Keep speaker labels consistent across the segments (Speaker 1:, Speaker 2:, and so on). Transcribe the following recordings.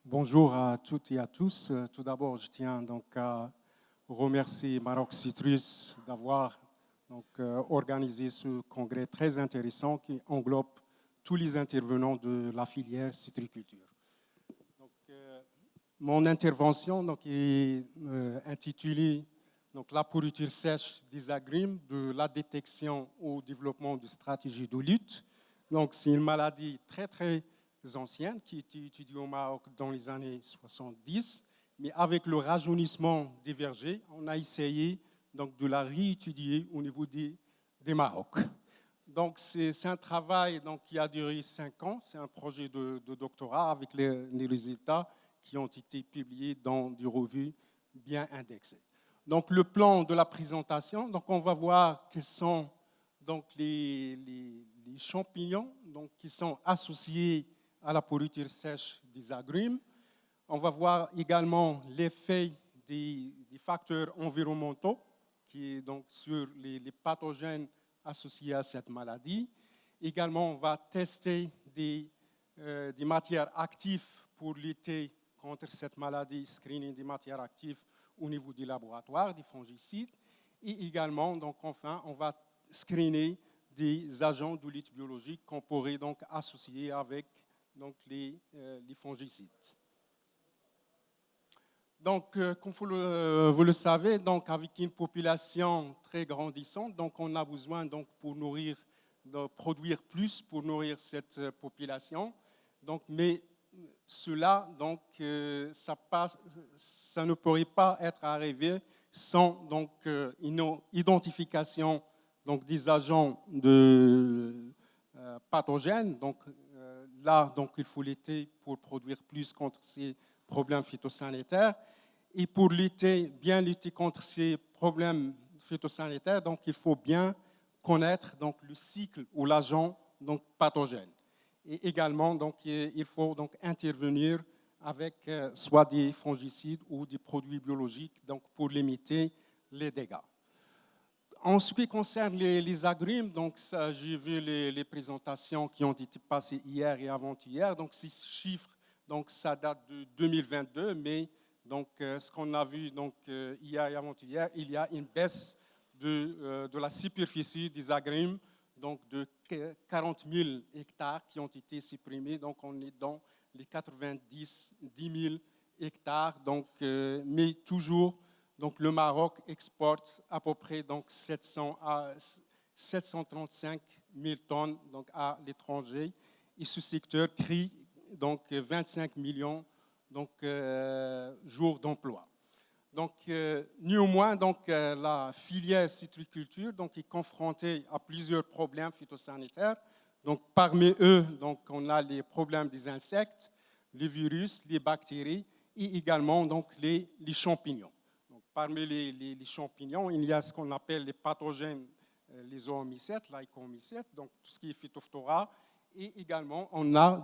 Speaker 1: Bonjour à toutes et à tous. Tout d'abord, je tiens donc à remercier Maroc Citrus d'avoir organisé ce congrès très intéressant qui englobe tous les intervenants de la filière citriculture. Mon intervention est intitulée La pourriture sèche des agrumes, de la détection au développement de stratégies de lutte. C'est une maladie très ancienne qui était étudiée au Maroc dans les années 70, mais avec le rajeunissement des vergers, on a essayé de la réétudier au niveau des Maroc. C'est un travail qui a duré 5 ans, c'est un projet de doctorat avec les résultats qui ont été publiés dans des revues bien indexées. Le plan de la présentation, on va voir quels sont les champignons qui sont associés à la pourriture sèche des agrumes. On va voir également l'effet des facteurs environnementaux qui est sur les pathogènes associés à cette maladie. Également, on va tester des matières actives pour lutter contre cette maladie, screening des matières actives au niveau du laboratoire, des fongicides. Et également, enfin, on va screener des agents de lutte biologique qu'on pourrait associer avec les fongicides. Comme vous le savez, avec une population très grandissante, on a besoin pour de produire plus pour nourrir cette population. Mais cela, ça ne pourrait pas être arrivé sans une identification des agents pathogènes. Là, il faut lutter pour produire plus contre ces problèmes phytosanitaires. Et pour bien lutter contre ces problèmes phytosanitaires, il faut bien connaître le cycle ou l'agent pathogène. Et également, il faut intervenir avec soit des fongicides ou des produits biologiques pour limiter les dégâts. En ce qui concerne les agrumes, j'ai vu les présentations qui ont été passées hier et avant-hier. Ces chiffres, ça date de 2022, mais ce qu'on a vu hier et avant-hier, il y a une baisse de la superficie des agrumes, de 40 000 hectares qui ont été supprimés. On est dans les 90 000 hectares, mais toujours. Le Maroc exporte à peu près 735 000 tonnes à l'étranger. Et ce secteur crée 25 millions jours d'emploi. Néanmoins, la filière citriculture est confrontée à plusieurs problèmes phytosanitaires. Parmi eux, on a les problèmes des insectes, les virus, les bactéries et également les champignons. Parmi les champignons, il y a ce qu'on appelle les pathogènes, les oomycètes, l'icomycète, tout ce qui est Phytophthora. Et également, on a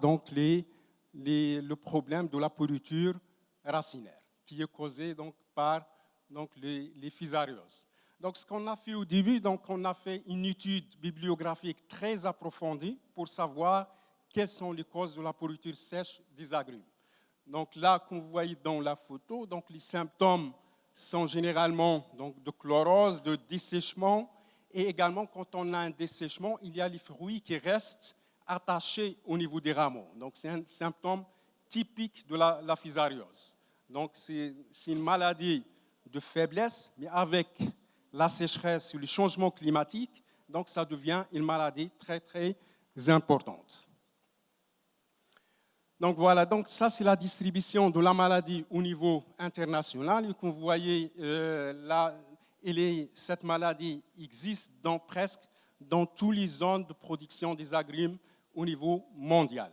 Speaker 1: le problème de la pourriture racinaire, qui est causé par les physarioses. Ce qu'on a fait au début, on a fait une étude bibliographique très approfondie pour savoir quelles sont les causes de la pourriture sèche des agrumes. Là, comme vous voyez dans la photo, les symptômes sont généralement de chlorose, de dessèchement, et également quand on a un dessèchement, il y a les fruits qui restent attachés au niveau des rameaux. C'est un symptôme typique de la physariose. C'est une maladie de faiblesse, mais avec la sécheresse et le changement climatique, ça devient une maladie très importante. Voilà, ça c'est la distribution de la maladie au niveau international. Et comme vous voyez, cette maladie existe presque dans toutes les zones de production des agrumes au niveau mondial.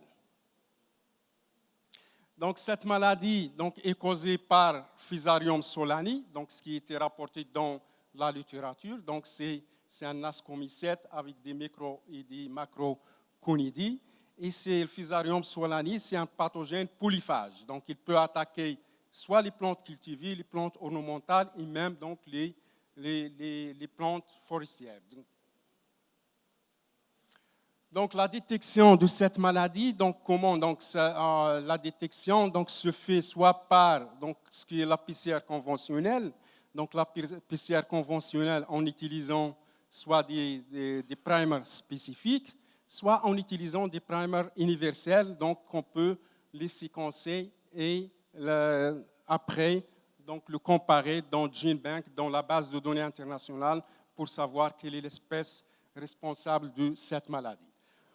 Speaker 1: Cette maladie est causée par Fusarium solani, ce qui a été rapporté dans la littérature. C'est un ascomycète avec des micro et des macroconidies. Et le Fusarium solani, c'est un pathogène polyphage. Il peut attaquer soit les plantes cultivées, les plantes ornementales et même les plantes forestières. Donc, la détection de cette maladie, donc comment donc, la détection donc, se fait soit par donc, ce qui est la PCR conventionnelle, donc la PCR conventionnelle en utilisant soit des primers spécifiques, soit en utilisant des primers universels, donc on peut les séquencer et après donc, le comparer dans GenBank, dans la base de données internationale, pour savoir quelle est l'espèce responsable de cette maladie.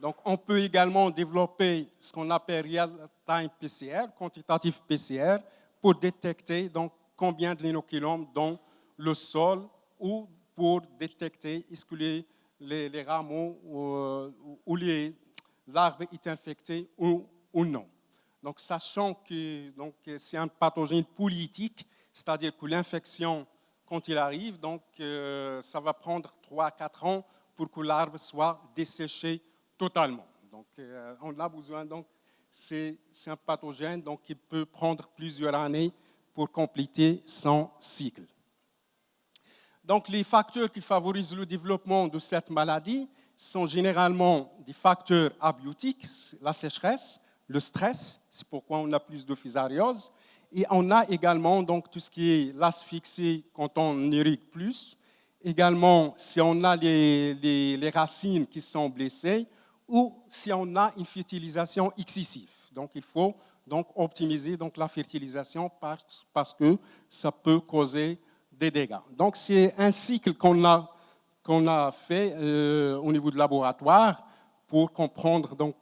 Speaker 1: Donc, on peut également développer ce qu'on appelle real-time PCR, quantitative PCR, pour détecter donc, combien de l'inoculum dans le sol ou pour détecter est-ce que les rameaux ou l'arbre est infecté ou non. Donc, sachant que c'est un pathogène politique, c'est-à-dire que l'infection, quand il arrive, donc, ça va prendre 3 à 4 ans pour que l'arbre soit desséché totalement. Donc, on a besoin, donc, c'est un pathogène donc, qui peut prendre plusieurs années pour compléter son cycle. Donc, les facteurs qui favorisent le développement de cette maladie sont généralement des facteurs abiotiques, la sécheresse, le stress, c'est pourquoi on a plus de fusariose, et on a également donc, tout ce qui est l'asphyxie quand on irrigue plus, également si on a les racines qui sont blessées, ou si on a une fertilisation excessive. Donc, il faut donc, optimiser donc, la fertilisation parce que ça peut causer des dégâts. Donc, c'est un cycle qu'on a fait au niveau du laboratoire pour comprendre donc,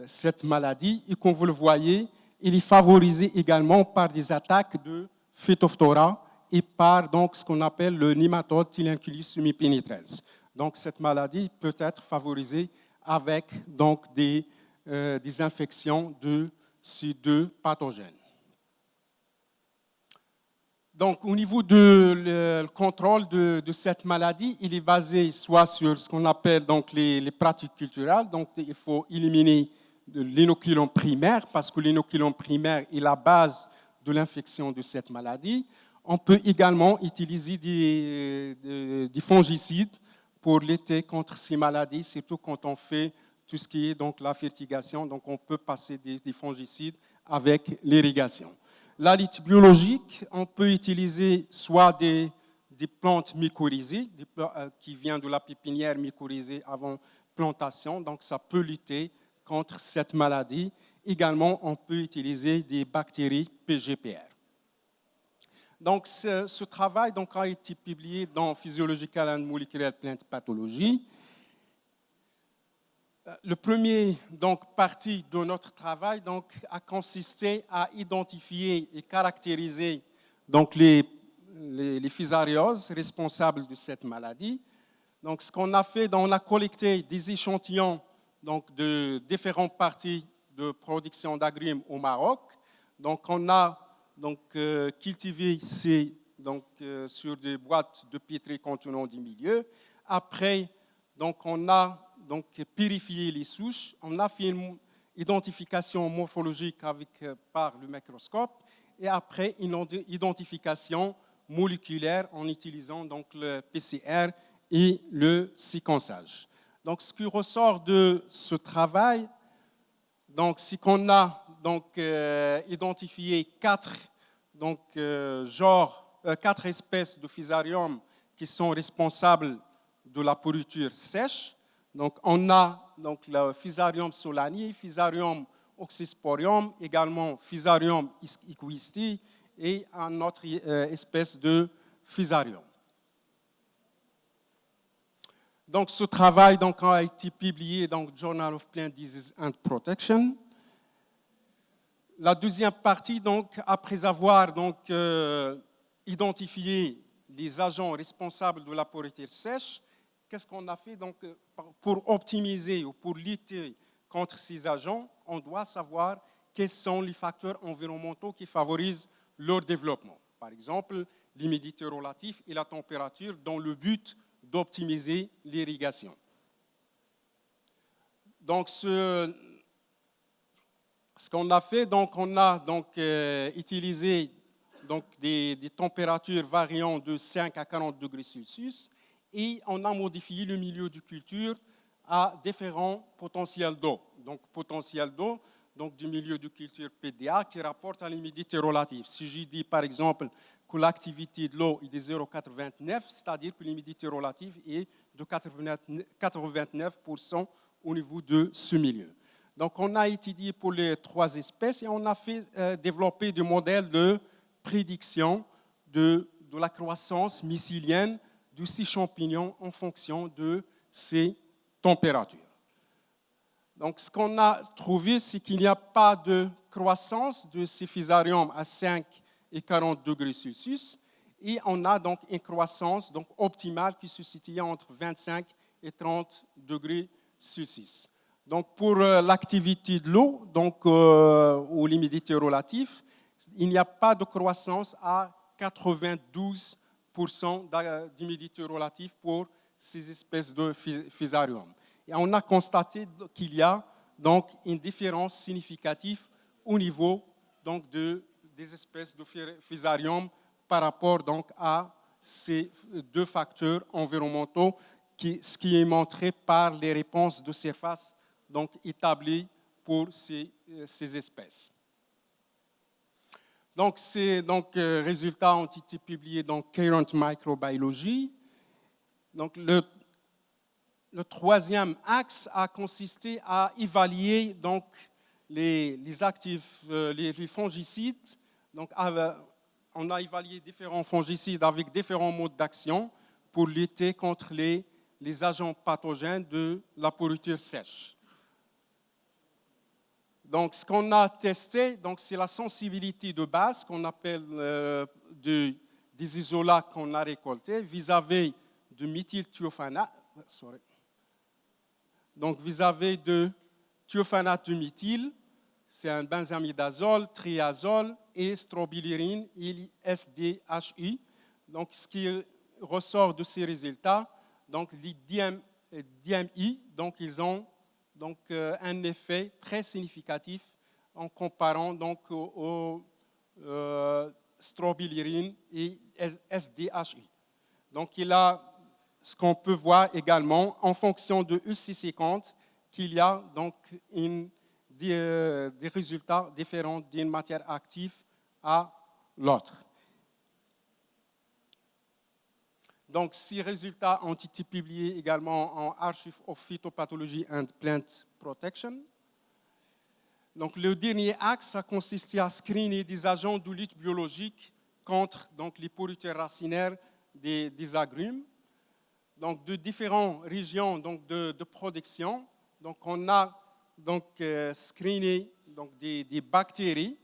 Speaker 1: cette maladie. Et comme vous le voyez, il est favorisé également par des attaques de Phytophthora et par donc, ce qu'on appelle le nématode Tylenchulus semi-penetrans. Donc, cette maladie peut être favorisée avec donc, des infections de ces deux pathogènes. Donc, au niveau du contrôle de cette maladie, il est basé soit sur ce qu'on appelle donc, les pratiques culturelles. Donc, il faut éliminer l'inoculum primaire parce que l'inoculum primaire est la base de l'infection de cette maladie. On peut également utiliser des fongicides pour lutter contre ces maladies, surtout quand on fait tout ce qui est donc, la fertigation. Donc, on peut passer des fongicides avec l'irrigation. La lutte biologique, on peut utiliser soit des plantes mycorhizées, qui viennent de la pépinière mycorhizée avant plantation, donc ça peut lutter contre cette maladie. Également, on peut utiliser des bactéries PGPR. Donc, ce travail donc, a été publié dans Physiological and Molecular Plant Pathology. Le premier donc, partie de notre travail donc, a consisté à identifier et caractériser donc, les fusarioses responsables de cette maladie. Donc, ce qu'on a fait, on a collecté des échantillons donc, de différentes parties de production d'agrumes au Maroc. Donc, on a donc, cultivé sur des boîtes de pétri contenant des milieux. Après, donc, on a donc, purifié les souches. On a fait une identification morphologique par le microscope et après une identification moléculaire en utilisant donc, le PCR et le séquençage. Donc, ce qui ressort de ce travail, c'est qu'on a donc, identifié 4 espèces de fusarium qui sont responsables de la pourriture sèche. Donc, on a donc, le Fusarium solani, Fusarium oxysporium, également Fusarium equisti et une autre espèce de Fusarium. Donc, ce travail donc, a été publié dans le Journal of Plant Disease and Protection. La deuxième partie, donc, après avoir donc, identifié les agents responsables de la pourriture sèche, qu'est-ce qu'on a fait donc, pour optimiser ou pour lutter contre ces agents? On doit savoir quels sont les facteurs environnementaux qui favorisent leur développement. Par exemple, l'humidité relative et la température dans le but d'optimiser l'irrigation. Donc, ce qu'on a fait, donc, on a donc, utilisé donc, des températures variant de 5 à 40 degrés Celsius et on a modifié le milieu de culture à différents potentiels d'eau. Donc, potentiel d'eau, donc du milieu de culture PDA qui rapporte à l'humidité relative. Si je dis par exemple que l'activité de l'eau est de 0,89, c'est-à-dire que l'humidité relative est de 89% au niveau de ce milieu. Donc on a étudié pour les 3 espèces et on a fait développer des modèles de prédiction de la croissance mycélienne de ces champignons en fonction de ces températures. Donc, ce qu'on a trouvé, c'est qu'il n'y a pas de croissance de ces fusariums à 5 et 40 degrés Celsius. Et on a donc une croissance donc, optimale qui se situe entre 25 et 30 degrés Celsius. Donc, pour l'activité de l'eau, donc, ou l'humidité relative, il n'y a pas de croissance à 92% d'humidité relative pour ces espèces de fusariums. Et on a constaté qu'il y a donc une différence significative au niveau donc, des espèces de fusarium par rapport donc, à ces 2 facteurs environnementaux, ce qui est montré par les réponses de surface donc, établies pour ces espèces. Donc, ces résultats ont été publiés dans Current Microbiology. Donc, le 3e axe a consisté à évaluer donc, les actifs, les fongicides. Donc, on a évalué différents fongicides avec différents modes d'action pour lutter contre les agents pathogènes de la pourriture sèche. Donc, ce qu'on a testé, c'est la sensibilité de base qu'on appelle des isolats qu'on a récoltés vis-à-vis de méthylthiophanate. Donc, vis-à-vis de thiophanate de méthyle, c'est un benzamidazole, triazole et strobilurine et SDHI. Donc, ce qui ressort de ces résultats, donc les DMI, donc ils ont donc, un effet très significatif en comparant donc, au strobilurine et SDHI. Donc, il a ce qu'on peut voir également en fonction de EC50 qu'il y a donc des résultats différents d'une matière active à l'autre. Donc, ces résultats ont été publiés également en Archive of Phytopathology and Plant Protection. Donc, le dernier axe a consisté à screener des agents de lutte biologique contre donc, les pourritures racinaires des agrumes. Donc, de différentes régions donc, de production. Donc, on a donc, screené donc, des bactéries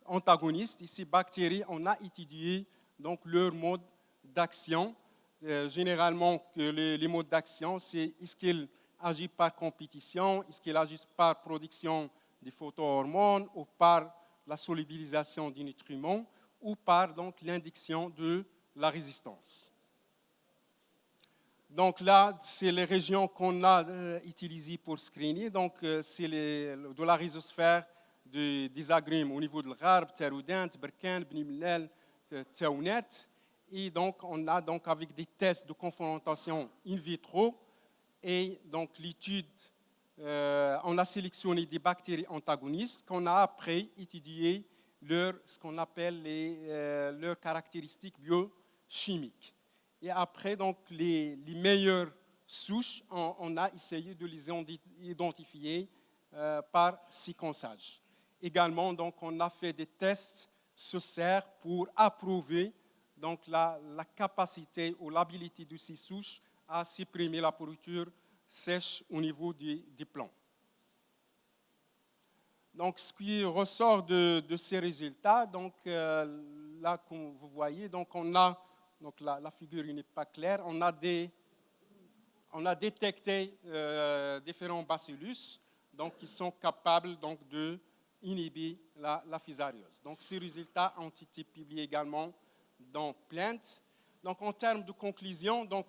Speaker 1: antagonistes. Et ces bactéries, on a étudié donc, leur mode d'action. Généralement, les modes d'action, c'est est-ce qu'ils agissent par compétition, est-ce qu'ils agissent par production des phytohormones ou par la solubilisation des nutriments ou par donc, l'induction de la résistance. Donc là, c'est les régions qu'on a utilisées pour screener. Donc, c'est de la rhizosphère des agrumes au niveau de l'Gharb, Teroudent, Berkane, Bnimlel, Taounet. Et donc, on a donc avec des tests de confrontation in vitro et donc l'étude, on a sélectionné des bactéries antagonistes qu'on a après étudié ce qu'on appelle leurs caractéristiques biochimiques. Et après, donc, les meilleures souches, on a essayé de les identifier par séquençage. Également, donc, on a fait des tests sur serre pour approuver donc, la capacité ou l'habilité de ces souches à supprimer la pourriture sèche au niveau des plants. Donc, ce qui ressort de ces résultats, donc, là, comme vous voyez, donc, on a donc la figure n'est pas claire. On a détecté différents bacillus donc, qui sont capables donc, d'inhiber la fusariose. Donc, ces résultats ont été publiés également dans Plant. Donc, en termes de conclusion, donc,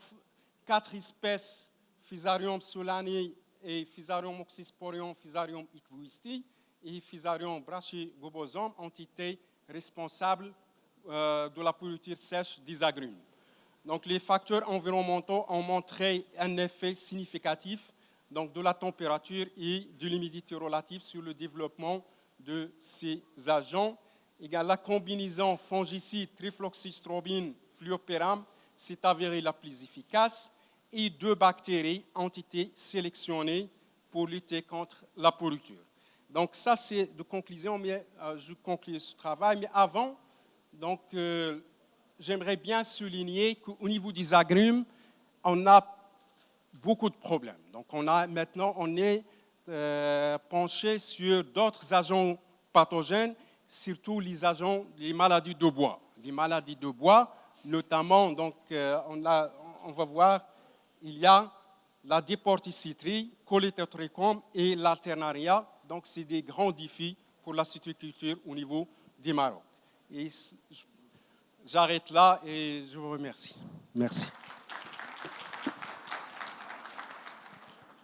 Speaker 1: 4 espèces, Fusarium solanae et Fusarium oxysporium, Fusarium equisti et Fusarium brachygobosum ont été responsables de la pourriture sèche des agrumes. Donc, les facteurs environnementaux ont montré un effet significatif donc de la température et de l'humidité relative sur le développement de ces agents. La combinaison fongicide trifloxystrobine fluopéram s'est avérée la plus efficace et 2 bactéries ont été sélectionnées pour lutter contre la pourriture. Donc ça c'est de conclusion, mais je conclue ce travail. Mais avant, donc j'aimerais bien souligner qu'au niveau des agrumes, on a beaucoup de problèmes. Donc maintenant on est penché sur d'autres agents pathogènes, surtout les maladies de bois. Les maladies de bois, notamment, donc, on va voir, il y a la déporticitrie, Colétotrichum et l'alternaria. Donc, c'est des grands défis pour la citriculture au niveau du Maroc. Et j'arrête là et je vous remercie. Merci.